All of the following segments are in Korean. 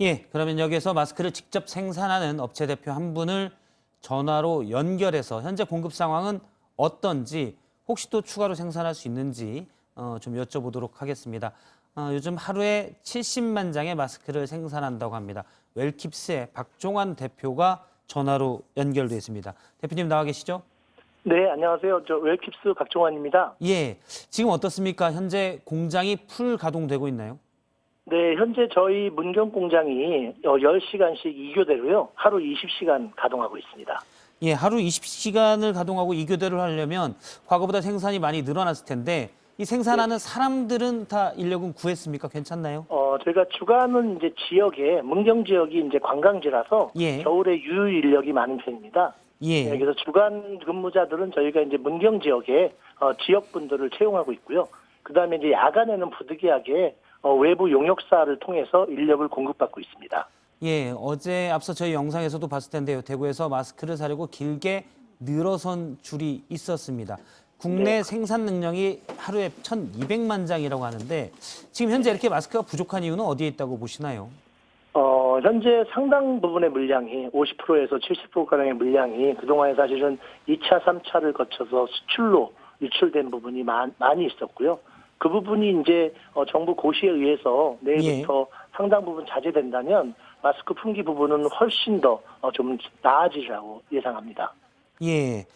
예, 그러면 여기에서 마스크를 직접 생산하는 업체 대표 한 분을 전화로 연결해서 현재 공급 상황은 어떤지, 혹시 또 추가로 생산할 수 있는지 좀 여쭤보도록 하겠습니다. 요즘 하루에 70만 장의 마스크를 생산한다고 합니다. 웰킵스의 박종환 대표가 전화로 연결돼 있습니다. 대표님 나와 계시죠? 네, 안녕하세요. 저 웰킵스 박종환입니다. 예, 지금 어떻습니까? 현재 공장이 풀 가동되고 있나요? 네, 현재 저희 문경 공장이 10시간씩 2교대로요. 하루 20시간 가동하고 있습니다. 예, 하루 20시간을 가동하고 이 교대를 하려면 과거보다 생산이 많이 늘어났을 텐데 이 생산하는 사람들은 다 인력은 구했습니까? 괜찮나요? 저희가 주간은 이제 지역에 문경 지역이 이제 관광지라서 예. 겨울에 유휴 인력이 많은 편입니다. 예. 네, 그래서 주간 근무자들은 저희가 이제 문경 지역에 지역 분들을 채용하고 있고요. 그다음에 이제 야간에는 부득이하게 외부 용역사를 통해서 인력을 공급받고 있습니다. 예, 어제 앞서 저희 영상에서도 봤을 텐데요. 대구에서 마스크를 사려고 길게 늘어선 줄이 있었습니다. 국내 네. 생산 능력이 하루에 1,200만 장이라고 하는데 지금 현재 이렇게 마스크가 부족한 이유는 어디에 있다고 보시나요? 현재 상당 부분의 물량이 50%에서 70%가량의 물량이 그동안에 사실은 2차, 3차를 거쳐서 수출로 유출된 부분이 많이 있었고요. 그 부분이 이제 정부 고시에 의해서 내일부터 상당 부분 자제된다면 마스크 품귀 부분은 훨씬 더 좀 나아지리라고 예상합니다. 예.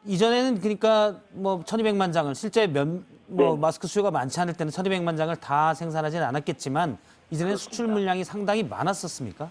이전에는 그러니까 뭐 1,200만 장을 실제 네. 마스크 수요가 많지 않을 때는 1,200만 장을 다 생산하지는 않았겠지만 이전에 수출 물량이 상당히 많았었습니까?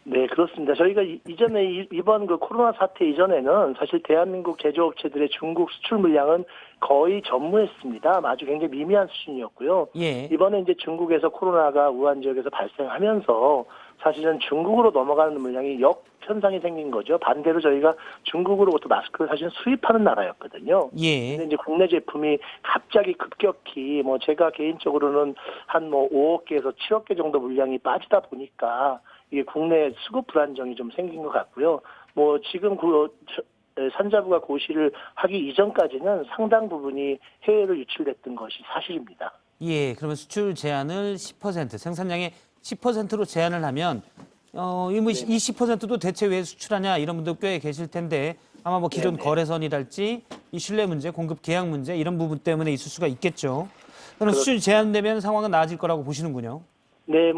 네, 그렇습니다. 저희가 이전에 이번 그 코로나 사태 이전에는 사실 대한민국 제조업체들의 중국 수출 물량은 거의 전무했습니다. 아주 굉장히 미미한 수준이었고요. 예. 이번에 이제 중국에서 코로나가 우한 지역에서 발생하면서 사실은 중국으로 넘어가는 물량이 역현상이 생긴 거죠. 반대로 저희가 중국으로부터 마스크를 사실 수입하는 나라였거든요. 예. 근데 이제 국내 제품이 갑자기 급격히 제가 개인적으로는 한 5억 개에서 7억 개 정도 물량이 빠지다 보니까 이게 국내 수급 불안정이 좀 생긴 것 같고요. 지금 산자부가 고시를 하기 이전까지는 상당 부분이 해외로 유출됐던 것이 사실입니다. 예. 그러면 수출 제한을 10%, 생산량의 10%로 제한을 하면 이 10%도 대체 왜 수출하냐 이런 분들 꽤 계실 텐데 아마 기존 거래선이랄지 이 신뢰 문제, 공급 계약 문제 이런 부분 때문에 있을 수가 있겠죠. 그럼 수출 제한되면 상황은 나아질 거라고 보시는군요. 네,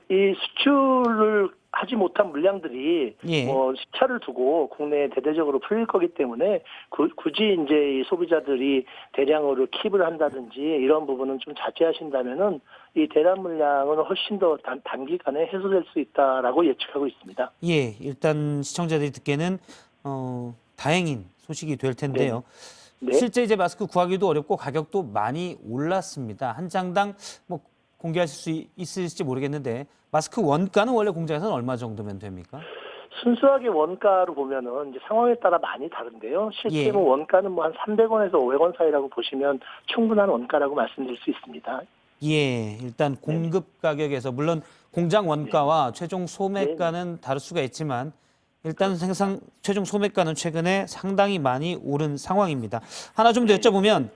이 수출을 하지 못한 물량들이 예. 시차를 두고 국내에 대대적으로 풀릴 거기 때문에 굳이 이제 이 소비자들이 대량으로 킵을 한다든지 이런 부분은 좀 자제하신다면은 이 대량 물량은 훨씬 더 단기간에 해소될 수 있다라고 예측하고 있습니다. 예, 일단 시청자들이 듣기에는 다행인 소식이 될 텐데요. 네. 실제 이제 마스크 구하기도 어렵고 가격도 많이 올랐습니다. 한 장당 공개하실 수 있을지 모르겠는데 마스크 원가는 원래 공장에서는 얼마 정도면 됩니까? 순수하게 원가로 보면은 이제 상황에 따라 많이 다른데요. 실제 예. 원가는 한 300원에서 500원 사이라고 보시면 충분한 원가라고 말씀드릴 수 있습니다. 예, 일단 공급 가격에서 물론 공장 원가와 최종 소매가는 다를 수가 있지만 일단 최종 소매가는 최근에 상당히 많이 오른 상황입니다. 하나 좀 더 여쭤보면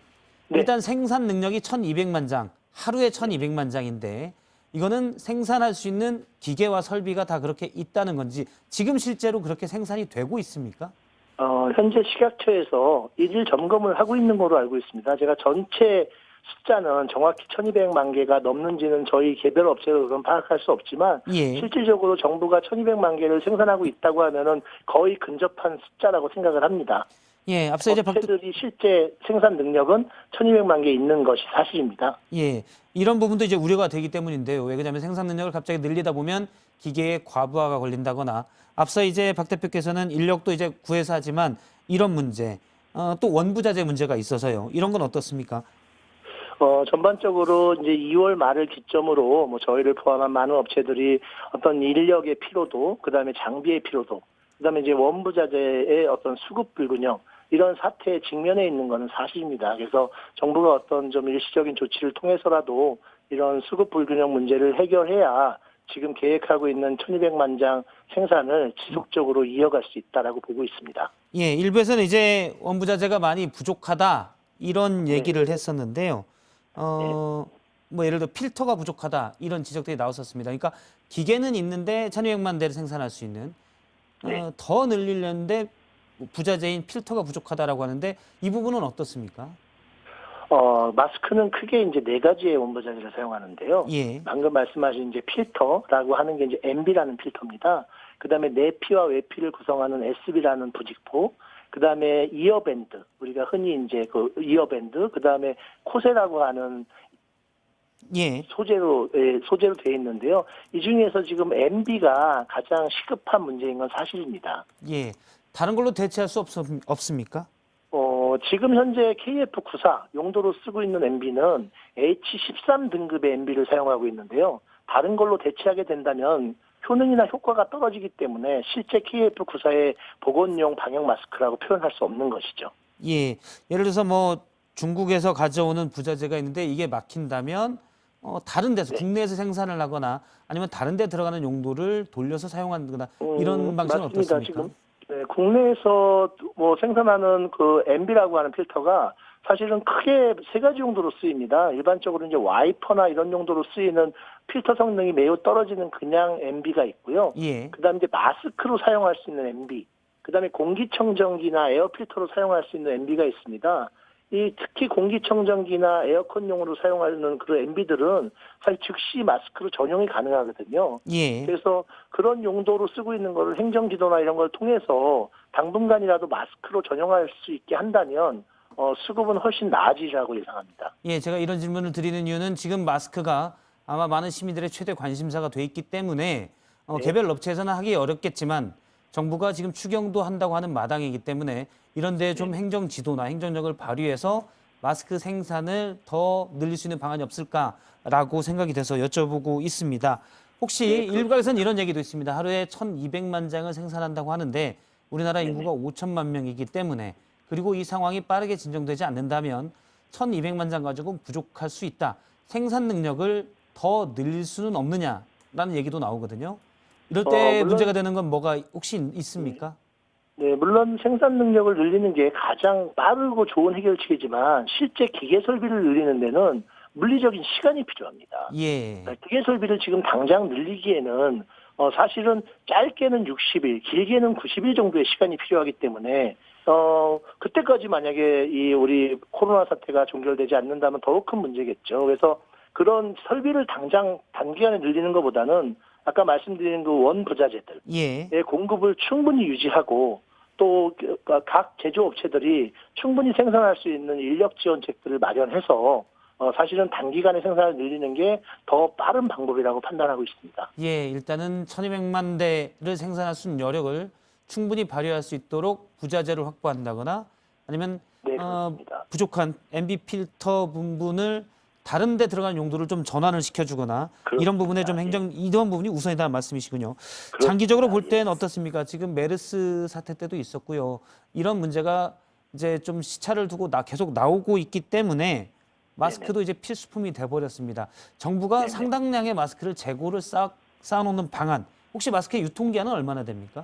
일단 생산 능력이 1,200만 장, 하루에 1,200만 장인데 이거는 생산할 수 있는 기계와 설비가 다 그렇게 있다는 건지 지금 실제로 그렇게 생산이 되고 있습니까? 현재 식약처에서 일일 점검을 하고 있는 걸로 알고 있습니다. 제가 전체 숫자는 정확히 1,200만 개가 넘는지는 저희 개별 업체로는 파악할 수 없지만 예. 실질적으로 정부가 1,200만 개를 생산하고 있다고 하면은 거의 근접한 숫자라고 생각을 합니다. 예, 앞서 이제 업체들이 실제 생산 능력은 1,200만 개 있는 것이 사실입니다. 예, 이런 부분도 이제 우려가 되기 때문인데요. 왜 그러냐면 생산 능력을 갑자기 늘리다 보면 기계의 과부하가 걸린다거나 앞서 이제 박 대표께서는 인력도 이제 구해서 하지만 이런 문제, 또 원부자재 문제가 있어서요. 이런 건 어떻습니까? 전반적으로 이제 2월 말을 기점으로 저희를 포함한 많은 업체들이 어떤 인력의 피로도, 그다음에 장비의 피로도, 그다음에 이제 원부자재의 어떤 수급 불균형 이런 사태에 직면해 있는 것은 사실입니다. 그래서 정부가 어떤 좀 일시적인 조치를 통해서라도 이런 수급 불균형 문제를 해결해야 지금 계획하고 있는 1,200만 장 생산을 지속적으로 이어갈 수 있다라고 보고 있습니다. 예, 일부에서는 이제 원부자재가 많이 부족하다 이런 얘기를 했었는데요. 뭐 예를 들어 필터가 부족하다 이런 지적들이 나왔었습니다. 그러니까 기계는 있는데 1,200만 대를 생산할 수 있는 네. 더 늘리려는데 부자재인 필터가 부족하다라고 하는데 이 부분은 어떻습니까? 마스크는 크게 이제 네 가지의 원부자재를 사용하는데요. 예, 방금 말씀하신 이제 필터라고 하는 게 이제 MB라는 필터입니다. 그다음에 내피와 외피를 구성하는 SB라는 부직포, 그다음에 이어밴드, 우리가 흔히 이제 그 이어밴드, 그다음에 코세라고 하는 예, 소재로 되어 있는데요. 이 중에서 지금 MB가 가장 시급한 문제인 건 사실입니다. 예. 다른 걸로 대체할 수 없습니까? 지금 현재 KF94 용도로 쓰고 있는 MB는 H13 등급의 MB를 사용하고 있는데요. 다른 걸로 대체하게 된다면 효능이나 효과가 떨어지기 때문에 실제 KF94의 보건용 방역 마스크라고 표현할 수 없는 것이죠. 예. 예를 들어서 뭐 중국에서 가져오는 부자재가 있는데 이게 막힌다면 다른 데서 네. 국내에서 생산을 하거나 아니면 다른 데 들어가는 용도를 돌려서 사용한다거나 이런 방식은 맞습니다. 어떻습니까? 지금 네, 국내에서 뭐 생산하는 그 MB라고 하는 필터가 사실은 크게 세 가지 용도로 쓰입니다. 일반적으로 이제 와이퍼나 이런 용도로 쓰이는 필터 성능이 매우 떨어지는 그냥 MB가 있고요. 예. 그다음에 이제 마스크로 사용할 수 있는 MB, 그다음에 공기청정기나 에어 필터로 사용할 수 있는 MB가 있습니다. 이 특히 공기청정기나 에어컨용으로 사용하는 그런 MB들은 사실 즉시 마스크로 전용이 가능하거든요. 예. 그래서 그런 용도로 쓰고 있는 거를 행정지도나 이런 걸 통해서 당분간이라도 마스크로 전용할 수 있게 한다면 수급은 훨씬 나아지리라고 예상합니다. 예, 제가 이런 질문을 드리는 이유는 지금 마스크가 아마 많은 시민들의 최대 관심사가 돼 있기 때문에 네. 개별 업체에서는 하기 어렵겠지만 정부가 지금 추경도 한다고 하는 마당이기 때문에 이런 데에 좀 행정 지도나 행정력을 발휘해서 마스크 생산을 더 늘릴 수 있는 방안이 없을까라고 생각이 돼서 여쭤보고 있습니다. 혹시 네, 일각에서는 이런 얘기도 있습니다. 하루에 1,200만 장을 생산한다고 하는데 우리나라 네네. 인구가 5천만 명이기 때문에 그리고 이 상황이 빠르게 진정되지 않는다면 1,200만 장 가지고 부족할 수 있다. 생산 능력을 더 늘릴 수는 없느냐라는 얘기도 나오거든요. 이럴 때 물론 문제가 되는 건 뭐가 혹시 있습니까? 네, 물론 생산 능력을 늘리는 게 가장 빠르고 좋은 해결책이지만 실제 기계 설비를 늘리는 데는 물리적인 시간이 필요합니다. 예, 기계 설비를 지금 당장 늘리기에는 사실은 짧게는 60일, 길게는 90일 정도의 시간이 필요하기 때문에 그때까지 만약에 이 우리 코로나 사태가 종결되지 않는다면 더욱 큰 문제겠죠. 그래서 그런 설비를 당장 단기간에 늘리는 것보다는 아까 말씀드린 그 원부자재들 예, 의 공급을 충분히 유지하고 또 각 제조업체들이 충분히 생산할 수 있는 인력 지원책들을 마련해서 사실은 단기간에 생산을 늘리는 게 더 빠른 방법이라고 판단하고 있습니다. 예. 일단은 1,200만 대를 생산할 수 있는 여력을 충분히 발휘할 수 있도록 부자재를 확보한다거나 아니면 네, 그렇습니다. 부족한 MB 필터 부분을 다른 데 들어가는 용도를 좀 전환을 시켜주거나 이런 부분에 좀 그렇습니다. 이런 부분이 우선이다는 말씀이시군요. 그렇습니다. 장기적으로 볼 때는 예. 어떻습니까? 지금 메르스 사태 때도 있었고요. 이런 문제가 이제 좀 시차를 두고 계속 나오고 있기 때문에 마스크도 이제 필수품이 돼버렸습니다. 정부가 네네. 상당량의 마스크를 재고를 쌓아놓는 방안, 혹시 마스크의 유통기한은 얼마나 됩니까?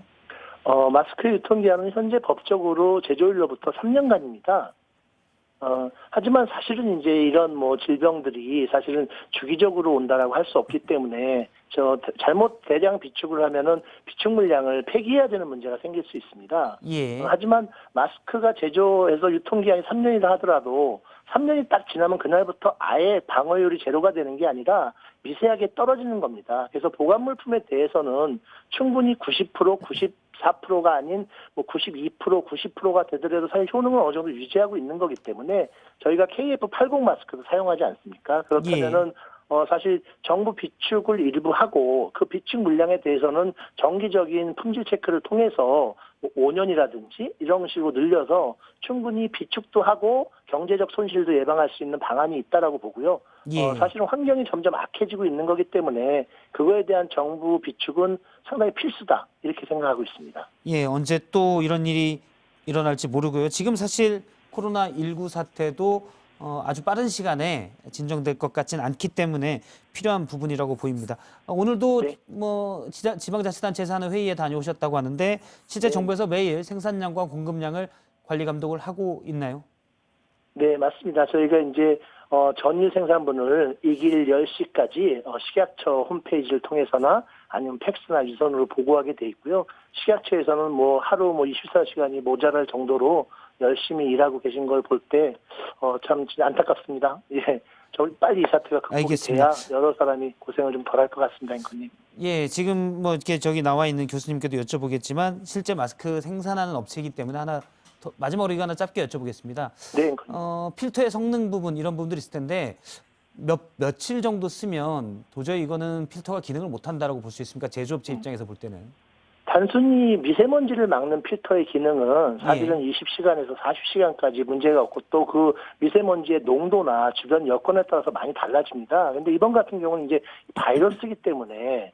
마스크 유통기한은 현재 법적으로 제조일로부터 3년간입니다. 하지만 사실은 이제 이런 뭐 질병들이 사실은 주기적으로 온다라고 할 수 없기 때문에 잘못 대량 비축을 하면은 비축 물량을 폐기해야 되는 문제가 생길 수 있습니다. 예, 하지만 마스크가 제조해서 유통기한이 3년이라 하더라도 3년이 딱 지나면 그날부터 아예 방어율이 제로가 되는 게 아니라 미세하게 떨어지는 겁니다. 그래서 보관 물품에 대해서는 충분히 90%, 94%가 아닌 뭐 92%, 90%가 되더라도 사실 효능은 어느 정도 유지하고 있는 거기 때문에 저희가 KF80 마스크도 사용하지 않습니까? 그렇다면은 사실 정부 비축을 일부 하고 그 비축 물량에 대해서는 정기적인 품질 체크를 통해서 뭐 5년이라든지 이런 식으로 늘려서 충분히 비축도 하고 경제적 손실도 예방할 수 있는 방안이 있다라고 보고요. 예. 사실은 환경이 점점 악해지고 있는 거기 때문에 그거에 대한 정부 비축은 상당히 필수다 이렇게 생각하고 있습니다. 예, 언제 또 이런 일이 일어날지 모르고요. 지금 사실 코로나19 사태도 아주 빠른 시간에 진정될 것 같지는 않기 때문에 필요한 부분이라고 보입니다. 오늘도 네. 뭐 지방자치단체에서 하는 회의에 다녀오셨다고 하는데 실제 네. 정부에서 매일 생산량과 공급량을 관리 감독을 하고 있나요? 네, 맞습니다. 저희가 이제 전일 생산분을 이 길 10시까지 식약처 홈페이지를 통해서나 아니면 팩스나 유선으로 보고하게 돼 있고요. 식약처에서는 하루 24시간이 모자랄 정도로 열심히 일하고 계신 걸 볼 때 참 진짜 안타깝습니다. 예. 빨리 이 사태가 극복이 알겠습니다. 돼야 여러 사람이 고생을 좀 덜 할 것 같습니다, 앵커님. 예, 지금 이렇게 저기 나와 있는 교수님께도 여쭤보겠지만 실제 마스크 생산하는 업체이기 때문에 하나 더, 마지막으로 이거 하나 짧게 여쭤보겠습니다. 네, 앵커님. 필터의 성능 부분 이런 부분들이 있을 텐데 며칠 정도 쓰면 도저히 이거는 필터가 기능을 못 한다라고 볼 수 있습니까? 제조업체 입장에서 볼 때는. 단순히 미세먼지를 막는 필터의 기능은 사실은 20시간에서 40시간까지 문제가 없고 또 그 미세먼지의 농도나 주변 여건에 따라서 많이 달라집니다. 그런데 이번 같은 경우는 이제 바이러스이기 때문에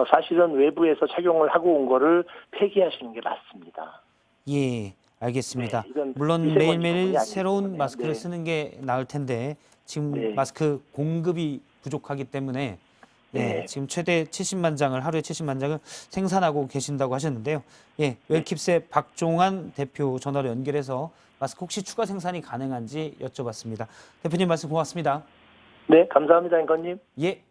사실은 외부에서 착용을 하고 온 거를 폐기하시는 게 맞습니다. 예, 알겠습니다. 네, 이건 물론 미세먼지 매일매일 부분이 아니기 새로운 때문에. 마스크를 네. 쓰는 게 나을 텐데 지금 네. 마스크 공급이 부족하기 때문에 네. 지금 최대 70만 장을 하루에 70만 장을 생산하고 계신다고 하셨는데요. 예, 웰킵스의 박종환 대표 전화로 연결해서 마스크 혹시 추가 생산이 가능한지 여쭤봤습니다. 대표님 말씀 고맙습니다. 네, 감사합니다, 앵커님. 예.